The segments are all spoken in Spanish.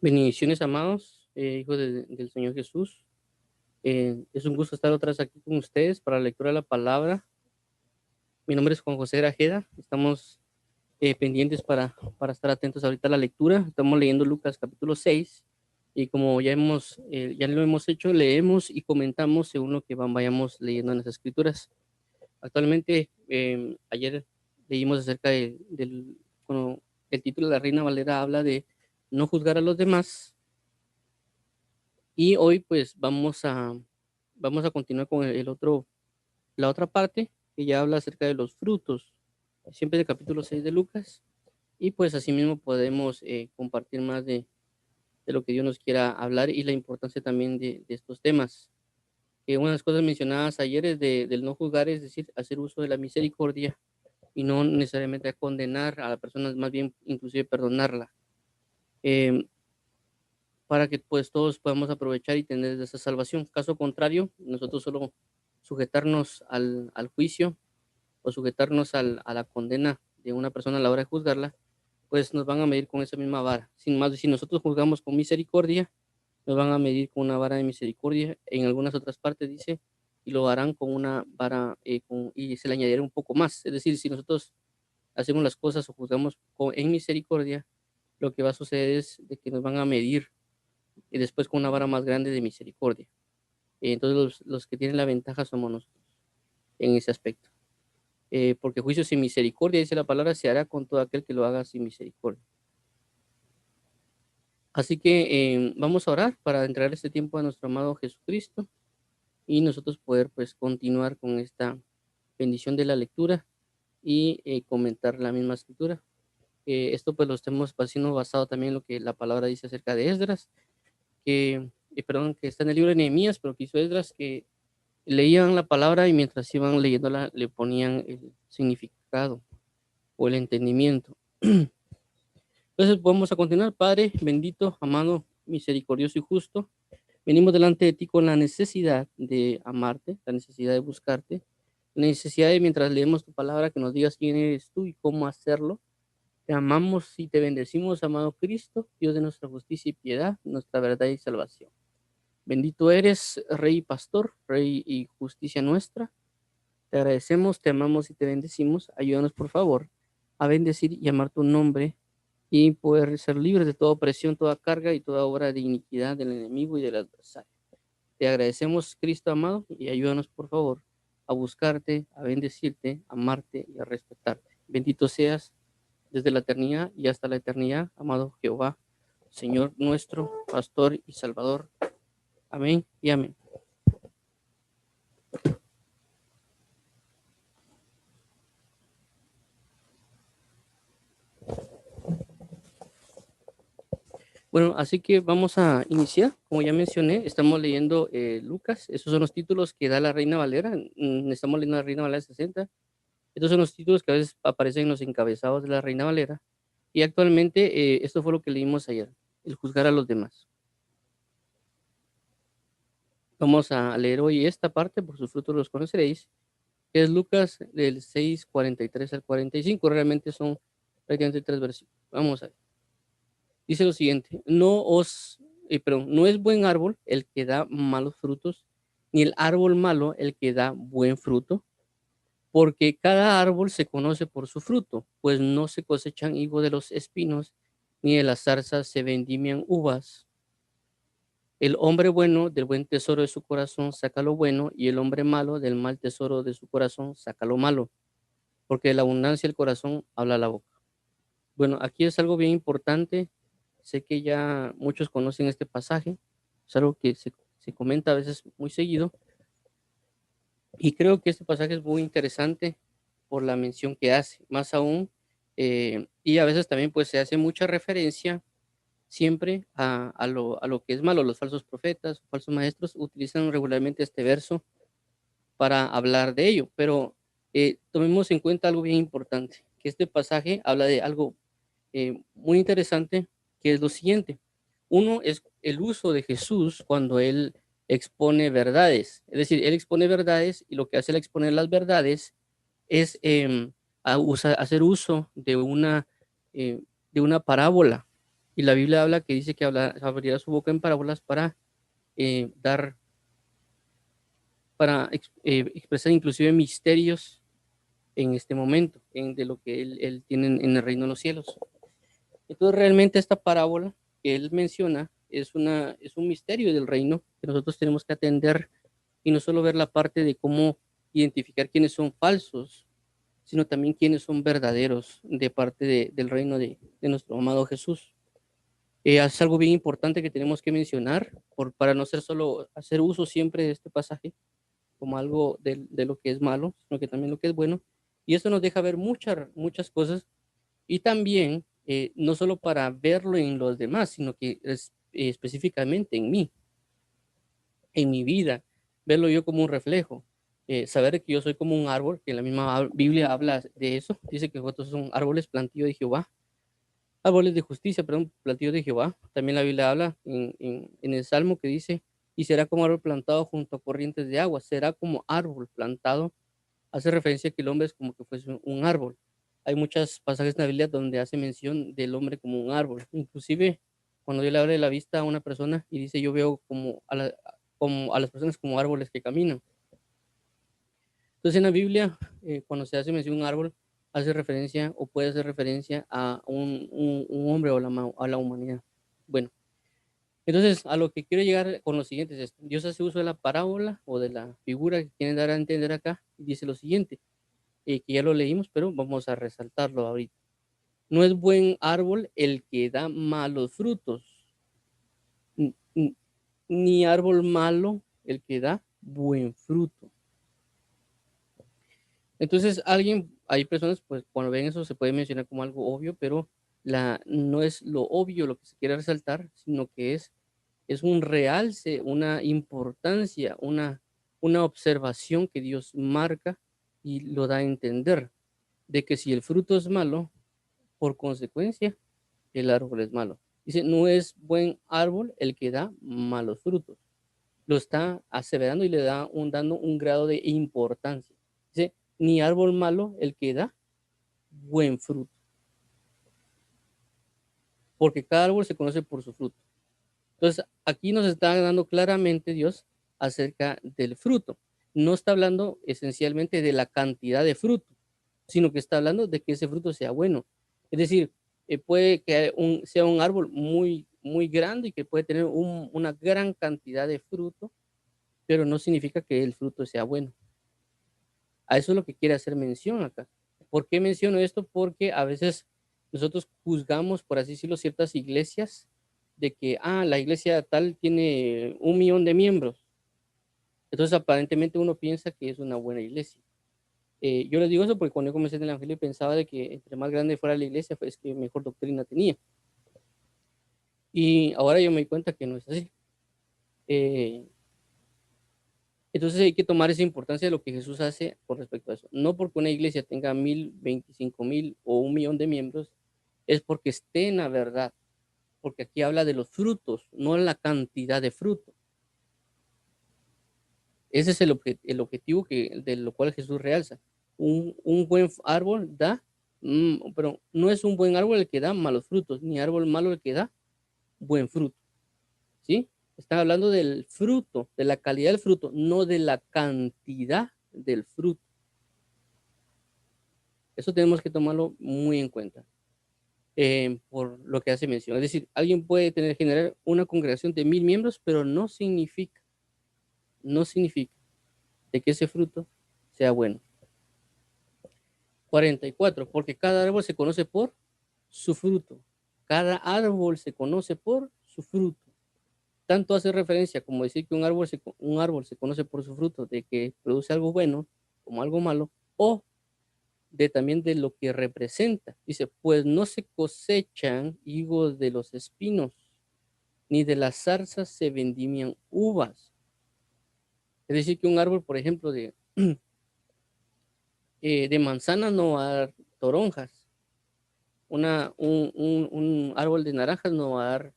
Bendiciones, amados, hijos del Señor Jesús. Es un gusto estar otra vez aquí con ustedes para la lectura de la palabra. Mi nombre es Juan José Grajeda. Estamos pendientes para estar atentos ahorita a la lectura. Estamos leyendo Lucas capítulo 6 y como ya lo hemos hecho, leemos y comentamos según lo que vayamos leyendo en las escrituras. Actualmente, ayer leímos acerca bueno, el título de la Reina Valera habla de no juzgar a los demás. Y hoy pues vamos a continuar con la otra parte que ya habla acerca de los frutos, siempre del capítulo 6 de Lucas. Y pues asimismo podemos compartir más de lo que Dios nos quiera hablar y la importancia también de estos temas. Una de las cosas mencionadas ayer es del no juzgar, es decir, hacer uso de la misericordia y no necesariamente a condenar a la persona, más bien inclusive perdonarla. Em, para que pues todos podamos aprovechar y tener de esa salvación. Caso contrario, nosotros solo sujetarnos al juicio o sujetarnos a la condena de una persona a la hora de juzgarla, pues nos van a medir con esa misma vara. Sin más, si nosotros juzgamos con misericordia, nos van a medir con una vara de misericordia. En algunas otras partes dice, y lo harán con una vara, y se le añadirá un poco más. Es decir, si nosotros hacemos las cosas o juzgamos en misericordia, lo que va a suceder es de que nos van a medir y después con una vara más grande de misericordia. Entonces los que tienen la ventaja somos nosotros en ese aspecto. Porque juicio sin misericordia, dice la palabra, se hará con todo aquel que lo haga sin misericordia. Así que vamos a orar para entregar este tiempo a nuestro amado Jesucristo y nosotros poder pues continuar con esta bendición de la lectura y comentar la misma escritura. Esto pues lo estamos haciendo basado también en lo que la palabra dice acerca de Esdras, que está en el libro de Nehemías, pero que hizo Esdras, que leían la palabra y mientras iban leyéndola le ponían el significado o el entendimiento. Entonces vamos a continuar. Padre bendito, amado, misericordioso y justo, venimos delante de ti con la necesidad de amarte, la necesidad de buscarte, la necesidad de mientras leemos tu palabra que nos digas quién eres tú y cómo hacerlo. Te amamos y te bendecimos, amado Cristo, Dios de nuestra justicia y piedad, nuestra verdad y salvación. Bendito eres, Rey y Pastor, Rey y justicia nuestra. Te agradecemos, te amamos y te bendecimos. Ayúdanos, por favor, a bendecir y amar tu nombre y poder ser libres de toda opresión, toda carga y toda obra de iniquidad del enemigo y del adversario. Te agradecemos, Cristo amado, y ayúdanos, por favor, a buscarte, a bendecirte, a amarte y a respetarte. Bendito seas desde la eternidad y hasta la eternidad, amado Jehová, Señor nuestro, Pastor y Salvador. Amén y amén. Bueno, así que vamos a iniciar. Como ya mencioné, estamos leyendo Lucas. Esos son los títulos que da la Reina Valera. Estamos leyendo la Reina Valera 60. Estos son los títulos que a veces aparecen en los encabezados de la Reina Valera. Y actualmente, esto fue lo que leímos ayer, el juzgar a los demás. Vamos a leer hoy esta parte, por sus frutos los conoceréis, que es Lucas del 6:43 al 45. Realmente son prácticamente 3 versículos. Vamos a ver. Dice lo siguiente, no es buen árbol el que da malos frutos, ni el árbol malo el que da buen fruto, porque cada árbol se conoce por su fruto, pues no se cosechan higos de los espinos, ni de las zarzas se vendimian uvas. El hombre bueno del buen tesoro de su corazón saca lo bueno, y el hombre malo del mal tesoro de su corazón saca lo malo, porque de la abundancia del corazón habla la boca. Bueno, aquí es algo bien importante. Sé que ya muchos conocen este pasaje, es algo que se comenta a veces muy seguido, y creo que este pasaje es muy interesante por la mención que hace, más aún, y a veces también pues se hace mucha referencia siempre a lo que es malo. Los falsos profetas, falsos maestros utilizan regularmente este verso para hablar de ello, pero tomemos en cuenta algo bien importante, que este pasaje habla de algo muy interesante, que es lo siguiente. Uno es el uso de Jesús cuando él expone verdades. Es decir, él expone verdades y lo que hace al exponer las verdades es hacer uso eh, de una parábola. Y la Biblia habla que dice que abrirá su boca en parábolas para dar, para expresar inclusive misterios en este momento, de lo que él tiene en el reino de los cielos. Entonces, realmente esta parábola que él menciona es un misterio del reino que nosotros tenemos que atender y no solo ver la parte de cómo identificar quiénes son falsos, sino también quiénes son verdaderos de parte del reino de nuestro amado Jesús. Es algo bien importante que tenemos que mencionar para no ser solo hacer uso siempre de este pasaje como algo de lo que es malo, sino que también lo que es bueno. Y eso nos deja ver muchas cosas y también no solo para verlo en los demás, sino que es, específicamente en mí, en mi vida, verlo yo como un reflejo. Saber que yo soy como un árbol, que la misma Biblia habla de eso, dice que vosotros son árboles plantíos de Jehová, árboles de justicia, perdón, plantíos de Jehová. También la Biblia habla en el Salmo que dice, y será como árbol plantado junto a corrientes de agua, será como árbol plantado. Hace referencia a que el hombre es como que fuese un árbol. Hay muchos pasajes en la Biblia donde hace mención del hombre como un árbol. Inclusive, cuando Dios le abre la vista a una persona y dice, yo veo como a las personas como árboles que caminan. Entonces, en la Biblia, cuando se hace mención a un árbol, hace referencia o puede hacer referencia a un hombre o a la humanidad. Bueno, entonces a lo que quiero llegar con lo siguiente es esto. Dios hace uso de la parábola o de la figura que quieren dar a entender acá y dice lo siguiente, que ya lo leímos, pero vamos a resaltarlo ahorita. No es buen árbol el que da malos frutos, ni árbol malo el que da buen fruto. Entonces, hay personas, pues cuando ven eso se puede mencionar como algo obvio, pero no es lo obvio lo que se quiere resaltar, sino que es un realce, una importancia, una observación que Dios marca y lo da a entender, de que si el fruto es malo, por consecuencia, el árbol es malo. Dice, no es buen árbol el que da malos frutos. Lo está aseverando y le dando un grado de importancia. Dice, ni árbol malo el que da buen fruto, porque cada árbol se conoce por su fruto. Entonces, aquí nos está dando claramente Dios acerca del fruto. No está hablando esencialmente de la cantidad de fruto, sino que está hablando de que ese fruto sea bueno. Es decir, puede que sea un árbol muy grande y que puede tener una gran cantidad de fruto, pero no significa que el fruto sea bueno. A eso es lo que quiere hacer mención acá. ¿Por qué menciono esto? Porque a veces nosotros juzgamos, por así decirlo, ciertas iglesias de que, la iglesia tal tiene 1 millón de miembros. Entonces, aparentemente uno piensa que es una buena iglesia. Yo les digo eso porque cuando yo comencé en el evangelio pensaba de que entre más grande fuera la iglesia, pues que mejor doctrina tenía. Y ahora yo me di cuenta que no es así. Eh, entonces hay que tomar esa importancia de lo que Jesús hace con respecto a eso. No porque una iglesia tenga 1000, 25,000 o 1 millón de miembros, es porque esté en la verdad. Porque aquí habla de los frutos, no la cantidad de fruto. Ese es el objetivo de lo cual Jesús realza. Un buen árbol pero no es un buen árbol el que da malos frutos, ni árbol malo el que da buen fruto. ¿Sí? Están hablando del fruto, de la calidad del fruto, no de la cantidad del fruto. Eso tenemos que tomarlo muy en cuenta, por lo que hace mención. Es decir, alguien puede generar una congregación de 1000 miembros, pero no significa de que ese fruto sea bueno. 44. Porque cada árbol se conoce por su fruto. Cada árbol se conoce por su fruto. Tanto hace referencia como decir que un árbol se conoce por su fruto, de que produce algo bueno como algo malo, o también de lo que representa. Dice, pues no se cosechan higos de los espinos, ni de las zarzas se vendimian uvas. Es decir, que un árbol, por ejemplo, de manzanas no va a dar toronjas. Un árbol de naranjas no va a dar,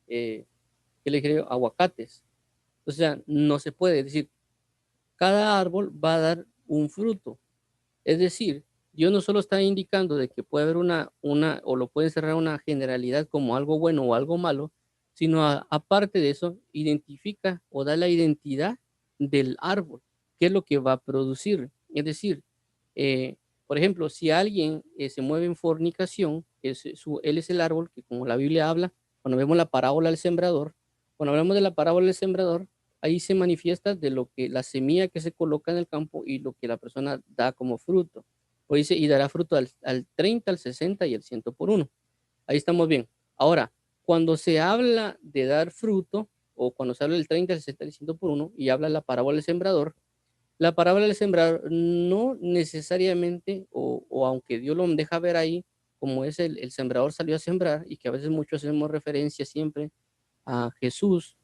¿qué le creo? Aguacates. O sea, no se puede. Es decir, cada árbol va a dar un fruto. Es decir, Dios no solo está indicando de que puede haber o lo puede cerrar una generalidad como algo bueno o algo malo, sino aparte de eso, identifica o da la identidad del árbol, qué es lo que va a producir. Es decir, eh, por ejemplo, si alguien se mueve en fornicación, él es el árbol que, como la Biblia habla, cuando vemos la parábola del sembrador, cuando hablamos de la parábola del sembrador, ahí se manifiesta de lo que la semilla que se coloca en el campo y lo que la persona da como fruto. O dice, y dará fruto al 30, al 60 y al 100 por uno. Ahí estamos bien. Ahora, cuando se habla de dar fruto, o cuando se habla del 30, al 60 y al 100 por uno, y habla la parábola del sembrador, la parábola del sembrador no necesariamente, o aunque Dios lo deja ver ahí, como es el sembrador salió a sembrar, y que a veces muchos hacemos referencia siempre a Jesús,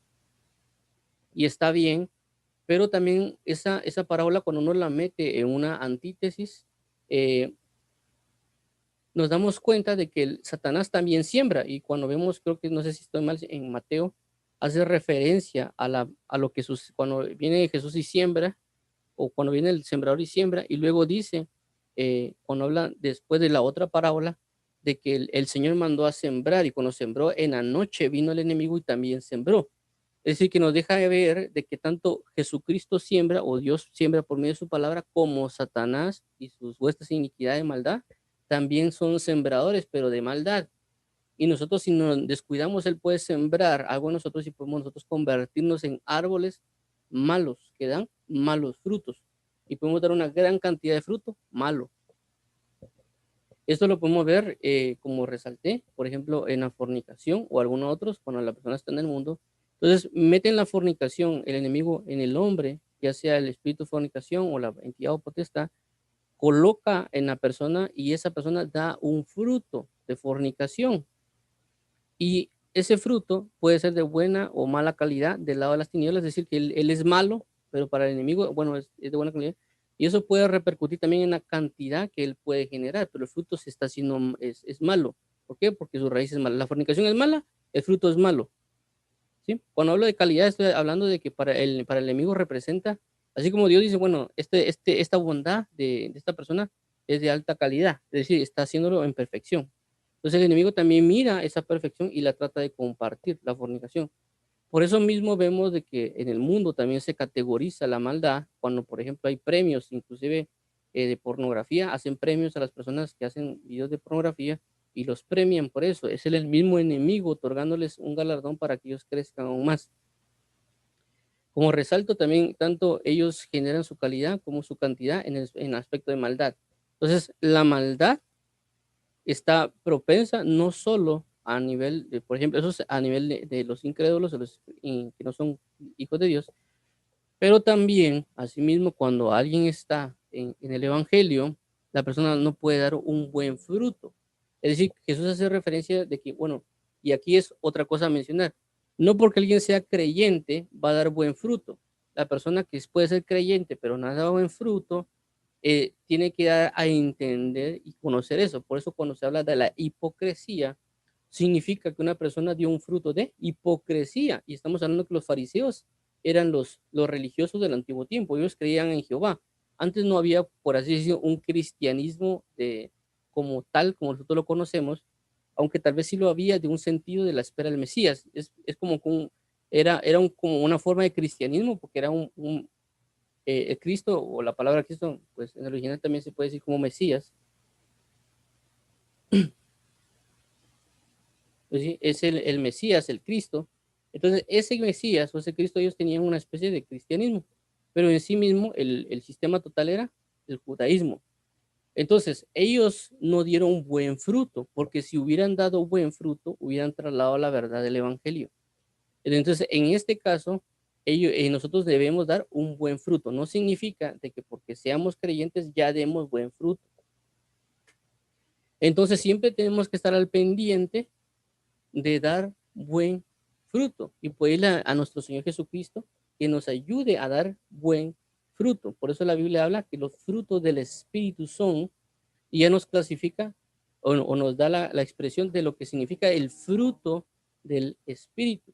y está bien, pero también esa parábola cuando uno la mete en una antítesis, eh, nos damos cuenta de que Satanás también siembra, y cuando vemos, creo que no sé si estoy mal, en Mateo, hace referencia a lo que cuando viene Jesús y siembra, o cuando viene el sembrador y siembra, y luego dice, cuando habla después de la otra parábola, de que el Señor mandó a sembrar, y cuando sembró en la noche vino el enemigo y también sembró. Es decir, que nos deja de ver de que tanto Jesucristo siembra o Dios siembra por medio de su palabra, como Satanás y sus huestes de iniquidad de maldad también son sembradores, pero de maldad. Y nosotros, si nos descuidamos, Él puede sembrar algo en nosotros y podemos nosotros convertirnos en árboles malos que dan malos frutos. Y podemos dar una gran cantidad de fruto malo. Esto lo podemos ver, como resalté, por ejemplo, en la fornicación o algunos otros, cuando la persona está en el mundo. Entonces, mete en la fornicación el enemigo en el hombre, ya sea el espíritu de fornicación o la entidad o potestad, coloca en la persona y esa persona da un fruto de fornicación. Y ese fruto puede ser de buena o mala calidad del lado de las tinieblas, es decir, que él es malo, pero para el enemigo, bueno, es de buena calidad. Y eso puede repercutir también en la cantidad que él puede generar, pero el fruto se está haciendo, es malo. ¿Por qué? Porque su raíz es mala. La fornicación es mala, el fruto es malo. ¿Sí? Cuando hablo de calidad, estoy hablando de que para el enemigo representa, así como Dios dice, bueno, esta bondad de esta persona es de alta calidad, es decir, está haciéndolo en perfección. Entonces el enemigo también mira esa perfección y la trata de compartir, la fornicación. Por eso mismo vemos de que en el mundo también se categoriza la maldad, cuando por ejemplo hay premios, inclusive de pornografía, hacen premios a las personas que hacen videos de pornografía y los premian por eso. Es el mismo enemigo otorgándoles un galardón para que ellos crezcan aún más. Como resalto también, tanto ellos generan su calidad como su cantidad en aspecto de maldad. Entonces, la maldad está propensa no solo a nivel de, por ejemplo, eso es a nivel de los incrédulos, de los que no son hijos de Dios, pero también, asimismo, cuando alguien está en el Evangelio, la persona no puede dar un buen fruto. Es decir, Jesús hace referencia de que, bueno, y aquí es otra cosa a mencionar, no porque alguien sea creyente va a dar buen fruto. La persona que puede ser creyente, pero no ha dado buen fruto, tiene que dar a entender y conocer eso. Por eso cuando se habla de la hipocresía, significa que una persona dio un fruto de hipocresía. Y estamos hablando que los fariseos eran los religiosos del antiguo tiempo. Ellos creían en Jehová. Antes no había, por así decirlo, un cristianismo como tal, como nosotros lo conocemos, aunque tal vez sí lo había de un sentido de la espera del Mesías. Es como como una forma de cristianismo, porque era el Cristo o la palabra Cristo, pues en el original también se puede decir como Mesías, pues sí, es el Mesías, el Cristo. Entonces, ese Mesías o ese Cristo, ellos tenían una especie de cristianismo, pero en sí mismo el sistema total era el judaísmo. Entonces, ellos no dieron buen fruto, porque si hubieran dado buen fruto, hubieran trasladado la verdad del Evangelio. Entonces, en este caso, nosotros debemos dar un buen fruto. No significa de que porque seamos creyentes ya demos buen fruto. Entonces, siempre tenemos que estar al pendiente de dar buen fruto y pedirle a nuestro Señor Jesucristo que nos ayude a dar buen fruto. Por eso la Biblia habla que los frutos del Espíritu son, y ya nos clasifica o nos da la expresión de lo que significa el fruto del Espíritu.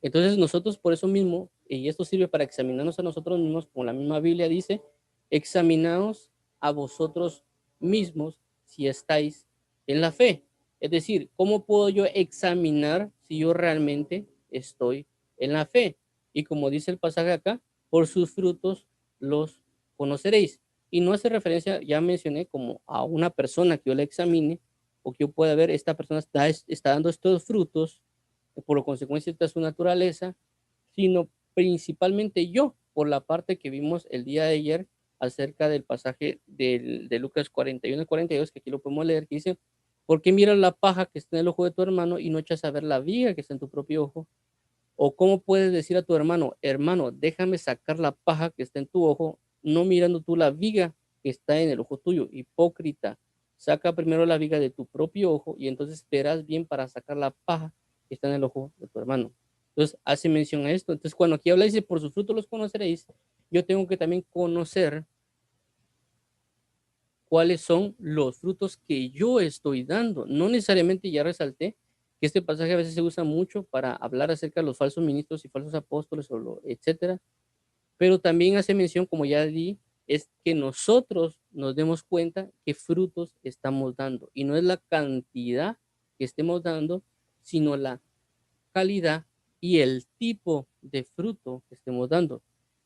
Entonces nosotros por eso mismo, y esto sirve para examinarnos a nosotros mismos, como la misma Biblia dice, examinaos a vosotros mismos si estáis en la fe. Es decir, ¿cómo puedo yo examinar si yo realmente estoy en la fe? Y como dice el pasaje acá, por sus frutos los conoceréis. Y no hace referencia, ya mencioné, como a una persona que yo la examine o que yo pueda ver, esta persona está dando estos frutos, por lo consecuencia de su naturaleza, sino principalmente yo, por la parte que vimos el día de ayer acerca del pasaje de Lucas 41 y 42, que aquí lo podemos leer, que dice, ¿por qué miras la paja que está en el ojo de tu hermano y no echas a ver la viga que está en tu propio ojo? ¿O cómo puedes decir a tu hermano, hermano, déjame sacar la paja que está en tu ojo, no mirando tú la viga que está en el ojo tuyo? Hipócrita, saca primero la viga de tu propio ojo y entonces verás bien para sacar la paja que está en el ojo de tu hermano. Entonces hace mención a esto. Entonces cuando aquí habla dice, por sus frutos los conoceréis, yo tengo que también conocer cuáles son los frutos que yo estoy dando. No necesariamente, ya resalté que este pasaje a veces se usa mucho para hablar acerca de los falsos ministros y falsos apóstoles, etcétera, pero también hace mención, como ya di, es que nosotros nos demos cuenta qué frutos estamos dando. Y no es la cantidad que estemos dando, sino la calidad y el tipo de fruto que estemos dando.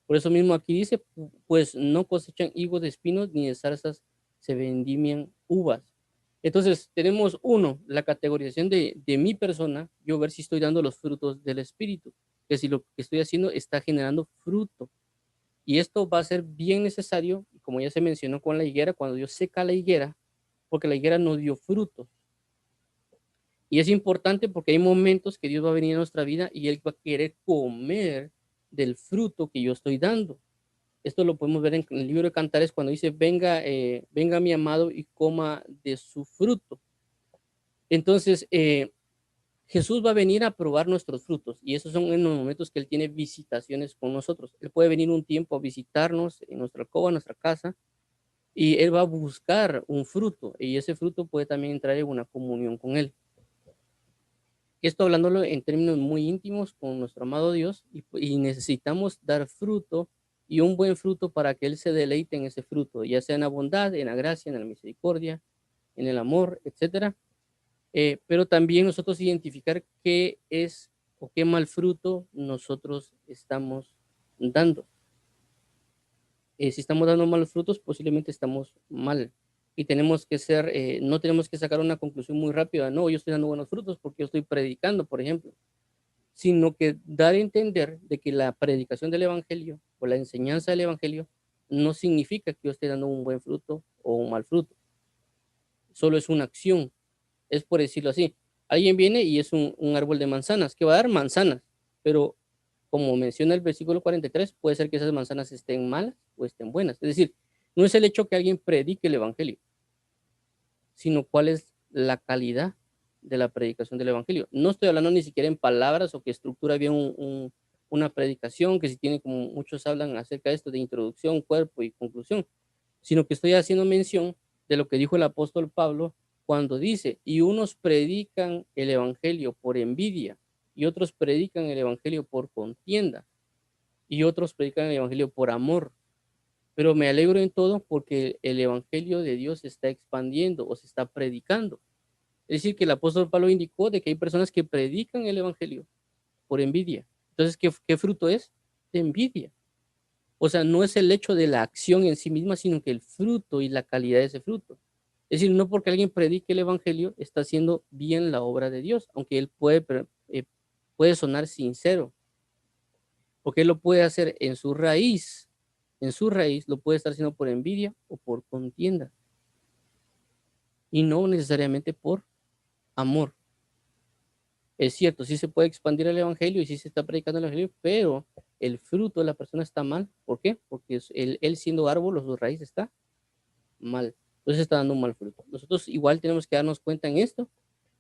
Por eso mismo aquí dice, pues no cosechan higos de espinos ni de zarzas se vendimian uvas. Entonces tenemos uno, la categorización de mi persona, yo ver si estoy dando los frutos del Espíritu, que si lo que estoy haciendo está generando fruto. Y esto va a ser bien necesario, como ya se mencionó con la higuera, cuando Dios seca la higuera, porque la higuera no dio fruto. Y es importante porque hay momentos que Dios va a venir a nuestra vida y Él va a querer comer del fruto que yo estoy dando. Esto lo podemos ver en el libro de Cantares cuando dice, venga mi amado y coma de su fruto. Entonces, Jesús va a venir a probar nuestros frutos y esos son en los momentos que Él tiene visitaciones con nosotros. Él puede venir un tiempo a visitarnos en nuestra alcoba, en nuestra casa, y Él va a buscar un fruto y ese fruto puede también entrar en una comunión con Él. Esto hablándolo en términos muy íntimos con nuestro amado Dios y necesitamos dar fruto y un buen fruto para que Él se deleite en ese fruto, ya sea en la bondad, en la gracia, en la misericordia, en el amor, etcétera. Pero también nosotros identificar qué es o qué mal fruto nosotros estamos dando. Si estamos dando malos frutos, posiblemente estamos mal. Y tenemos que ser, no tenemos que sacar una conclusión muy rápida, no, yo estoy dando buenos frutos porque yo estoy predicando, por ejemplo, sino que dar a entender de que la predicación del Evangelio o la enseñanza del Evangelio no significa que yo esté dando un buen fruto o un mal fruto, solo es una acción, es por decirlo así. Alguien viene y es un árbol de manzanas, que va a dar manzanas, pero como menciona el versículo 43, puede ser que esas manzanas estén malas o estén buenas. Es decir, no es el hecho que alguien predique el Evangelio, sino cuál es la calidad de la predicación del Evangelio. No estoy hablando ni siquiera en palabras o que estructura bien una predicación, que si tiene como muchos hablan acerca de esto, de introducción, cuerpo y conclusión, sino que estoy haciendo mención de lo que dijo el apóstol Pablo cuando dice, y unos predican el Evangelio por envidia, y otros predican el Evangelio por contienda, y otros predican el Evangelio por amor. Pero me alegro en todo porque el Evangelio de Dios se está expandiendo o se está predicando. Es decir, que el apóstol Pablo indicó de que hay personas que predican el Evangelio por envidia. Entonces, ¿qué fruto es? De envidia. O sea, no es el hecho de la acción en sí misma, sino que el fruto y la calidad de ese fruto. Es decir, no porque alguien predique el Evangelio está haciendo bien la obra de Dios, aunque él puede sonar sincero, porque él lo puede hacer en su raíz lo puede estar haciendo por envidia o por contienda, y no necesariamente por amor. Es cierto, sí se puede expandir el evangelio y sí se está predicando el evangelio, pero el fruto de la persona está mal. ¿Por qué? Porque él siendo árbol o su raíz está mal. Entonces está dando un mal fruto. Nosotros igual tenemos que darnos cuenta en esto,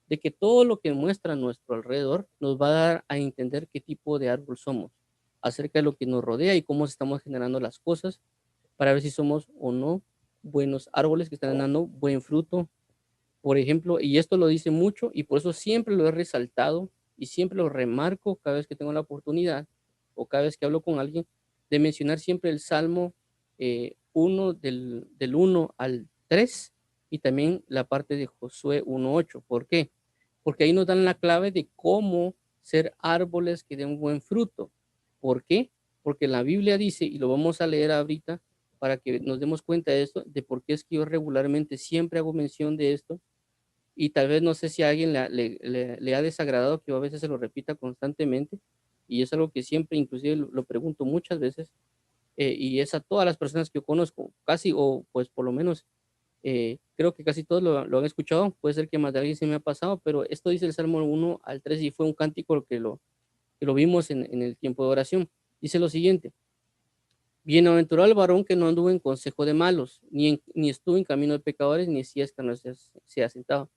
de que todo lo que muestra a nuestro alrededor nos va a dar a entender qué tipo de árbol somos, acerca de lo que nos rodea y cómo estamos generando las cosas, para ver si somos o no buenos árboles que están dando buen fruto. Por ejemplo, y esto lo dice mucho y por eso siempre lo he resaltado y siempre lo remarco cada vez que tengo la oportunidad o cada vez que hablo con alguien, de mencionar siempre el Salmo 1 del 1 al 3, y también la parte de Josué 1:8. ¿Por qué? Porque ahí nos dan la clave de cómo ser árboles que den un buen fruto. ¿Por qué? Porque la Biblia dice, y lo vamos a leer ahorita para que nos demos cuenta de esto, de por qué es que yo regularmente siempre hago mención de esto, y tal vez no sé si a alguien le ha desagradado que yo a veces se lo repita constantemente, y es algo que siempre, inclusive lo pregunto muchas veces, y es a todas las personas que yo conozco, casi, o pues por lo menos creo que casi todos lo han escuchado, puede ser que más de alguien se me ha pasado, pero esto dice el Salmo 1 al 3 y fue un cántico que lo vimos en el tiempo de oración. Dice lo siguiente: bienaventurado el varón que no anduvo en consejo de malos, ni estuvo en camino de pecadores, ni sillas que no se ha sentado,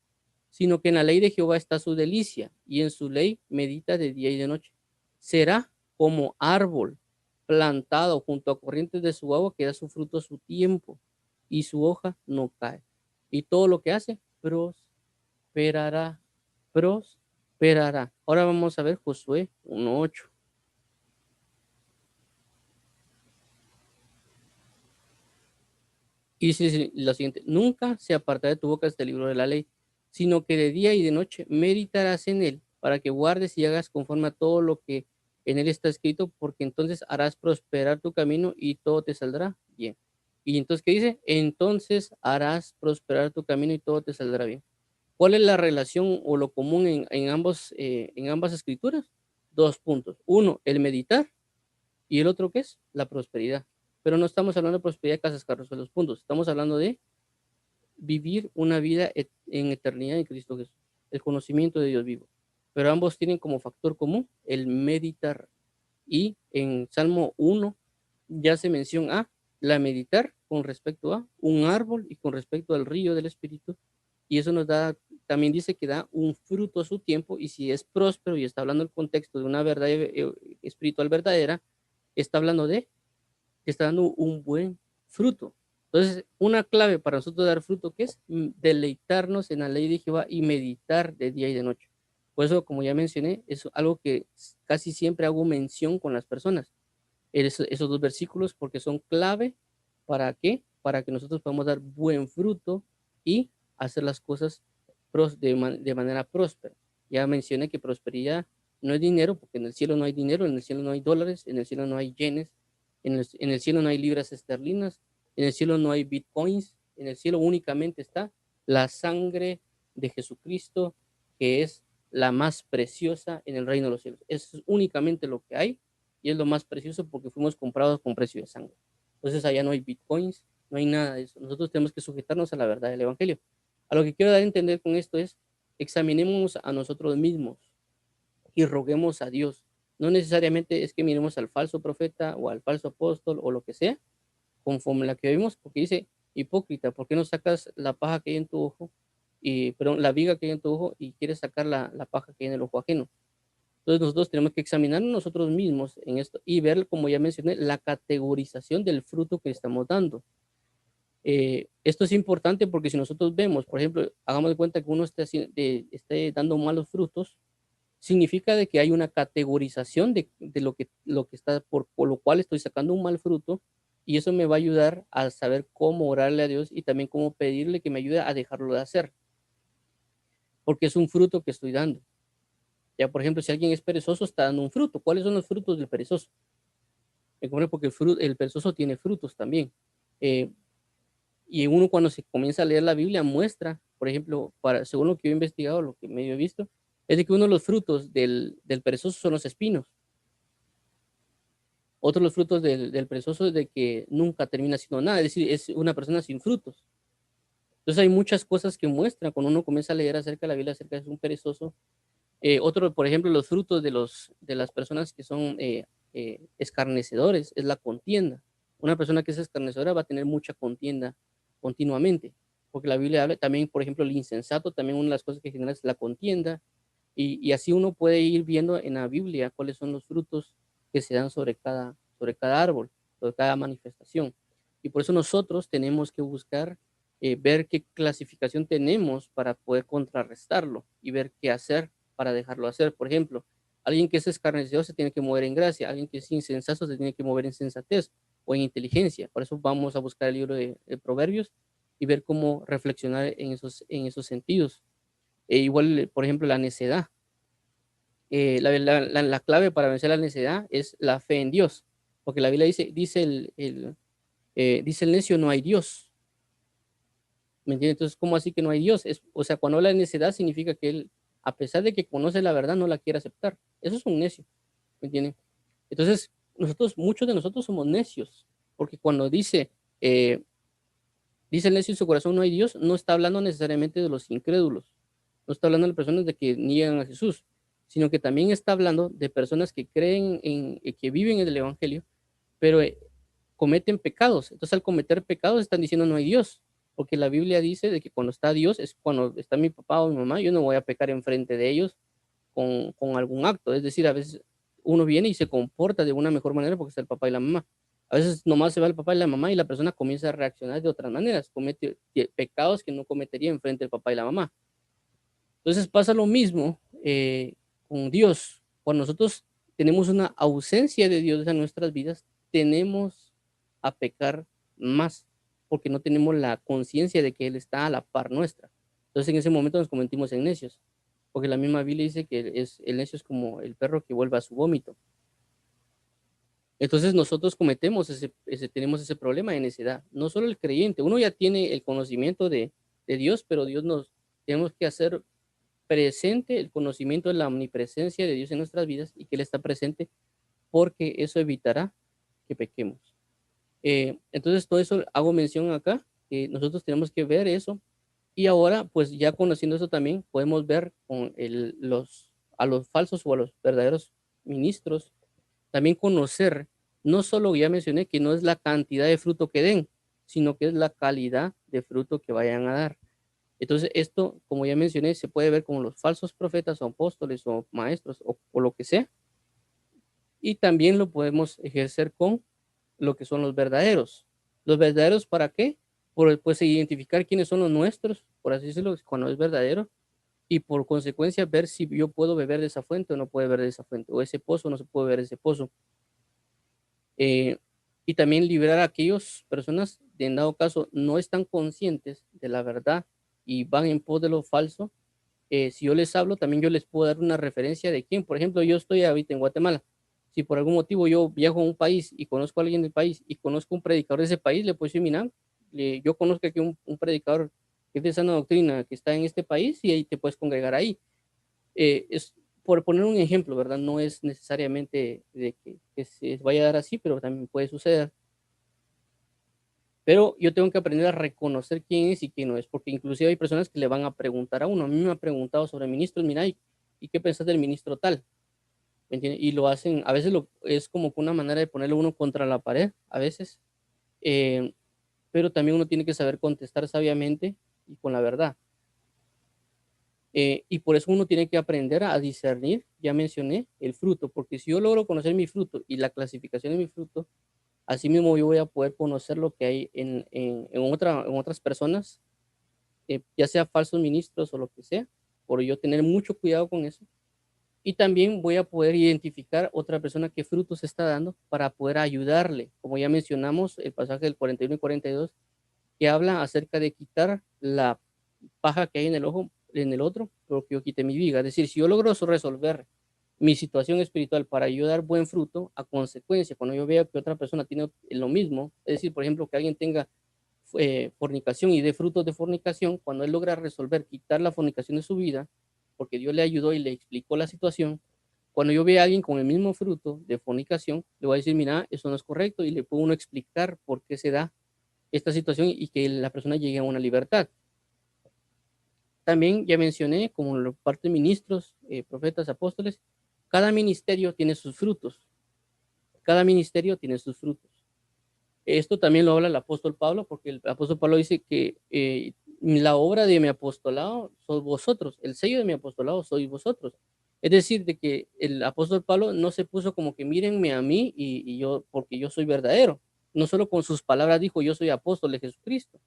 sino que en la ley de Jehová está su delicia, y en su ley medita de día y de noche. Será como árbol plantado junto a corrientes de su agua, que da su fruto a su tiempo, y su hoja no cae. Y todo lo que hace, prosperará, prosperará. Ahora vamos a ver Josué 1:8. Y dice lo siguiente: nunca se apartará de tu boca este libro de la ley, sino que de día y de noche meditarás en él, para que guardes y hagas conforme a todo lo que en él está escrito, porque entonces harás prosperar tu camino y todo te saldrá bien. Y entonces, ¿qué dice? Entonces harás prosperar tu camino y todo te saldrá bien. ¿Cuál es la relación o lo común en ambas escrituras? Dos puntos. Uno, el meditar, y el otro, ¿qué es? La prosperidad. Pero no estamos hablando de prosperidad, casas, carros, los puntos. Estamos hablando de vivir una vida en eternidad en Cristo Jesús, el conocimiento de Dios vivo. Pero ambos tienen como factor común el meditar. Y en Salmo 1 ya se menciona la meditar con respecto a un árbol y con respecto al río del Espíritu. Y eso nos da, también dice que da un fruto a su tiempo, y si es próspero y está hablando el contexto de una verdad espiritual verdadera, está hablando de que está dando un buen fruto. Entonces, una clave para nosotros dar fruto, que es deleitarnos en la ley de Jehová y meditar de día y de noche. Por eso, como ya mencioné, es algo que casi siempre hago mención con las personas, esos dos versículos, porque son clave. ¿Para qué? Para que nosotros podamos dar buen fruto y hacer las cosas de manera próspera. Ya mencioné que prosperidad no es dinero, porque en el cielo no hay dinero, en el cielo no hay dólares, en el cielo no hay yenes, en el cielo no hay libras esterlinas, en el cielo no hay bitcoins, en el cielo únicamente está la sangre de Jesucristo, que es la más preciosa en el reino de los cielos. Eso es únicamente lo que hay, y es lo más precioso porque fuimos comprados con precio de sangre. Entonces allá no hay bitcoins, no hay nada de eso. Nosotros tenemos que sujetarnos a la verdad del Evangelio. A lo que quiero dar a entender con esto es: examinemos a nosotros mismos y roguemos a Dios. No necesariamente es que miremos al falso profeta o al falso apóstol o lo que sea, conforme la que vimos, porque dice: hipócrita, ¿por qué no sacas la paja que hay en tu ojo, perdón, la viga que hay en tu ojo, y quieres sacar la paja que hay en el ojo ajeno? Entonces nosotros tenemos que examinar nosotros mismos en esto y ver, como ya mencioné, la categorización del fruto que estamos dando. Esto es importante porque si nosotros vemos, por ejemplo, hagamos de cuenta que uno esté dando malos frutos, significa de que hay una categorización de lo que está, por lo cual estoy sacando un mal fruto, y eso me va a ayudar a saber cómo orarle a Dios y también cómo pedirle que me ayude a dejarlo de hacer, porque es un fruto que estoy dando. Ya, por ejemplo, si alguien es perezoso, está dando un fruto. ¿Cuáles son los frutos del perezoso? Porque el perezoso tiene frutos también. Eh, y uno, cuando se comienza a leer la Biblia, muestra, por ejemplo, según lo que yo he investigado, lo que medio he visto, es de que uno de los frutos del perezoso son los espinos. Otro de los frutos del perezoso es de que nunca termina haciendo nada, es decir, es una persona sin frutos. Entonces hay muchas cosas que muestran cuando uno comienza a leer acerca de la Biblia, acerca de un perezoso. Otro, por ejemplo, los frutos de las personas que son escarnecedores es la contienda. Una persona que es escarnecedora va a tener mucha contienda continuamente, porque la Biblia habla también, por ejemplo, el insensato, también una de las cosas que genera es la contienda, y así uno puede ir viendo en la Biblia cuáles son los frutos que se dan sobre cada árbol, sobre cada manifestación. Y por eso nosotros tenemos que buscar ver qué clasificación tenemos para poder contrarrestarlo y ver qué hacer para dejarlo hacer. Por ejemplo, alguien que es escarnecedor se tiene que mover en gracia, alguien que es insensato se tiene que mover en sensatez o en inteligencia. Por eso vamos a buscar el libro de Proverbios, y ver cómo reflexionar en esos sentidos. Igual, por ejemplo, la necedad. La clave para vencer la necedad es la fe en Dios, porque la Biblia dice el necio, no hay Dios. ¿Me entiendes? Entonces, ¿cómo así que no hay Dios? O sea, cuando habla de necedad significa que él, a pesar de que conoce la verdad, no la quiere aceptar. Eso es un necio, ¿me entienden? Entonces, muchos de nosotros somos necios, porque cuando eh, dice el necio en su corazón no hay Dios, no está hablando necesariamente de los incrédulos, no está hablando de personas de que niegan a Jesús, sino que también está hablando de personas que creen que viven en el Evangelio, pero cometen pecados. Entonces, al cometer pecados están diciendo no hay Dios, porque la Biblia dice de que cuando está Dios es cuando está mi papá o mi mamá, yo no voy a pecar enfrente de ellos con algún acto. Es decir, a veces uno viene y se comporta de una mejor manera porque está el papá y la mamá. A veces nomás se va el papá y la mamá y la persona comienza a reaccionar de otras maneras, comete pecados que no cometería enfrente del papá y la mamá. Entonces pasa lo mismo con Dios. Cuando nosotros tenemos una ausencia de Dios en nuestras vidas, tenemos a pecar más, porque no tenemos la conciencia de que Él está a la par nuestra. Entonces en ese momento nos convertimos en necios, porque la misma Biblia dice que el necio es como el perro que vuelve a su vómito. Entonces nosotros tenemos ese problema de necedad. No solo el creyente, uno ya tiene el conocimiento de Dios, pero Dios nos tenemos que hacer presente el conocimiento de la omnipresencia de Dios en nuestras vidas y que Él está presente porque eso evitará que pequemos. Entonces, todo eso hago mención acá, que nosotros tenemos que ver eso y ahora, pues ya conociendo eso también, podemos ver a los falsos o a los verdaderos ministros, también conocer, no solo ya mencioné que no es la cantidad de fruto que den, sino que es la calidad de fruto que vayan a dar. Entonces, esto, como ya mencioné, se puede ver como los falsos profetas o apóstoles o maestros o lo que sea, y también lo podemos ejercer con lo que son los verdaderos. ¿Los verdaderos para qué? Pues identificar quiénes son los nuestros, por así decirlo, cuando es verdadero, y por consecuencia ver si yo puedo beber de esa fuente o no puedo beber de esa fuente, o ese pozo no se puede beber de ese pozo. Eh, y también liberar a aquellas personas, de en dado caso, no están conscientes de la verdad y van en pos de lo falso. Si yo les hablo, también yo les puedo dar una referencia de quién. Por ejemplo, yo estoy ahorita en Guatemala. Si por algún motivo yo viajo a un país y conozco a alguien del país y conozco un predicador de ese país, le puedo decir, mira, yo conozco aquí un predicador que es de sana doctrina que está en este país y ahí te puedes congregar ahí. Es por poner un ejemplo, ¿verdad? No es necesariamente de que se vaya a dar así, pero también puede suceder. Pero yo tengo que aprender a reconocer quién es y quién no es, porque inclusive hay personas que le van a preguntar a uno. A mí me han preguntado sobre ministros, mira, ¿y qué pensás del ministro tal? ¿Me entiendes? Y lo hacen, a veces es como una manera de ponerlo uno contra la pared, a veces, eh, pero también uno tiene que saber contestar sabiamente y con la verdad. Y por eso uno tiene que aprender a discernir, ya mencioné, el fruto, porque si yo logro conocer mi fruto y la clasificación de mi fruto, así mismo yo voy a poder conocer lo que hay en otras personas, ya sea falsos ministros o lo que sea, por yo tener mucho cuidado con eso. Y también voy a poder identificar otra persona qué frutos está dando para poder ayudarle. Como ya mencionamos, el pasaje del 41 y 42, que habla acerca de quitar la paja que hay en el ojo, en el otro, porque yo quité mi viga. Es decir, si yo logro resolver mi situación espiritual para ayudar buen fruto, a consecuencia, cuando yo vea que otra persona tiene lo mismo, es decir, por ejemplo, que alguien tenga fornicación y de frutos de fornicación, cuando él logra resolver, quitar la fornicación de su vida, porque Dios le ayudó y le explicó la situación, cuando yo vea a alguien con el mismo fruto de fornicación, le voy a decir, mira, eso no es correcto y le puedo uno explicar por qué se da esta situación y que la persona llegue a una libertad. También ya mencioné, como la parte de ministros, profetas, apóstoles, cada ministerio tiene sus frutos. Cada ministerio tiene sus frutos. Esto también lo habla el apóstol Pablo, porque el apóstol Pablo dice que la obra de mi apostolado sois vosotros, el sello de mi apostolado sois vosotros. Es decir, de que el apóstol Pablo no se puso como que mírenme a mí y yo, porque yo soy verdadero. No solo con sus palabras dijo yo soy apóstol de Jesucristo,